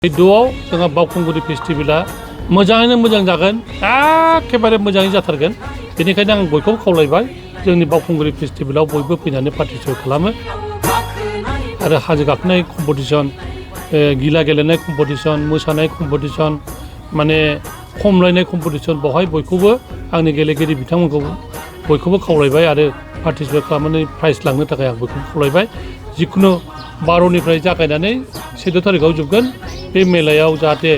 फैगौआव जोंहा बावखुंग्रि फेस्टिभेला मोजाङैनो मोजां जागोन एखेबारे मोजाङै जाथारगोन बेनिखायनो आं बयखौबो खावलायबाय जोंनि बावखुंग्रि फेस्टिभेलाव बयबो फैनानै पार्टिसिपेट खालामो आरो हाजो गाखोनाय कम्पिटिसन गिला गेलेनाय कम्पिटिसन मोसानाय कम्पिटिसन माने खमलायनाय कम्पिटिसन बेवहाय बयखौबो आंनि गेलेगिरि बिथांमोनखौ बयखौबो खावलायबाय आरो पार्टिसिपेट खालामनानै प्राइज लांनो थाखाय आं बयखौबो खावलायबाय जिखुनु 12निफ्राय जागायनानै 14 तारिखआव जोबगोन बे मेलायाव जाहाथे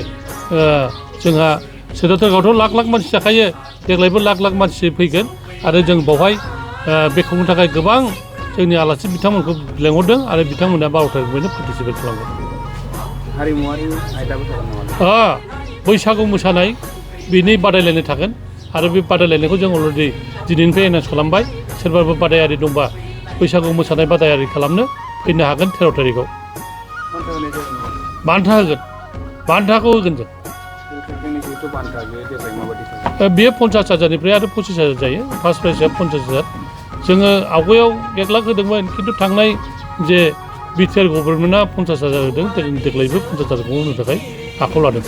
जोंहा 14 तारिखआवथ' लाख लाख मानसि जाखायो देग्लायबो लाख लाख मानसि फैगोन आरो जों बावहाय बेखेवनो थाखाय गोबां जोंनि आलासि बिथांमोनखौ लेंहरदों आरो बिथांमोना 12 तारिखनिफ्रायनो पार्टिसिपेट खालामगोन हारिमुआरि आयदाबो थागोन नामा बैसागु मोसानाय बेनि बादायलायनाय थागोन आरो बे बादायलायनायखौ जों अलरेडि दिनैनिफ्राय एनाउन्स खालामबाय सोरबाबो बादायारि दंबा बैसागु मोसानाय बादायारि खालामनो फैनो हागोन 13 तारिखआव बान्था होगोन बान्थाखौ होगोन जों बेयो 50,000निफ्राय आरो 25,000 जायो फार्स्ट प्राइजआ 50,000 जोङो आवगायाव 1 लाख होदोंमोन खिन्थु थांनाय जे बिटिआर गभर्नमेन्टआ 50,000 होदों जों देग्लायबो 50,000खौ होनो थाखाय आखायाव लादों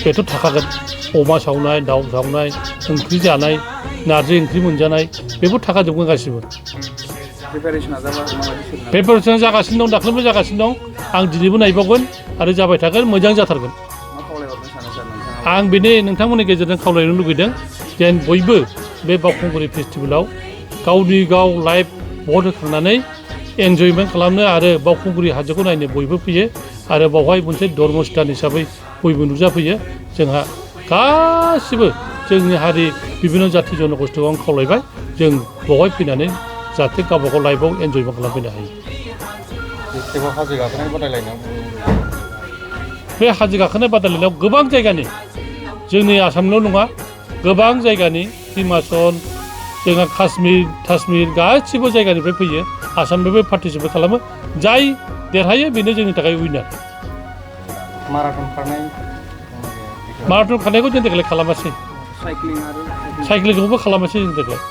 बेथ' थाखागोन अमा सावनाय दाउ सावनाय ओंख्रि जानाय नारजि ओंख्रि मोनजानाय बेफोर थाखाजोबगोन गासिबो प्रिपारेसना जागासिनो दं दाख्लैबो जागासिनो दं आं दिनैबो नायबावगोन आरो जाबाय थागोन मोजां जाथारगोन आं बेनि नोंथांमोननि गेजेरजों खावलायनो लुगैदों जेन बयबो बे बावखुंग्रि फेस्टिभेलाव गावनि गाव लाइफ भट होखांनानै एन्जयमेन्ट खालामनो आरो बावखुंग्रि हाजोखौ नायनो बयबो फैयो आरो बावहाय मोनसे धर्मस्थान हिसाबै बयबो नुजाफैयो जोंहा गासिबो जोंनि हारि बिभिन्न जाथि जनगोष्ठीखौ आं खावलायबाय जों बावहाय फैनानै जाहाथे गावबागाव लाइफआव एन्जयमेन्ट खालामफैनो हायो हाजो गाखोनाय बादायलायनायाव बे हाजो गाखोनाय बादायलायनायाव गोबां जायगानि जोंनि आसामल' नङा गोबां जायगानि हिमाचल जोंहा काश्मीर गासिबो जायगानिफ्राय फैयो आसामनिफ्राय पार्टिसिपेट खालामो जाय देरहायो बेनो जोंनि थाखाय उइनार माराथन खारनायखौ जों देग्लाय खालामासै साइक्लिंखौबो खालामासै जों देग्लाय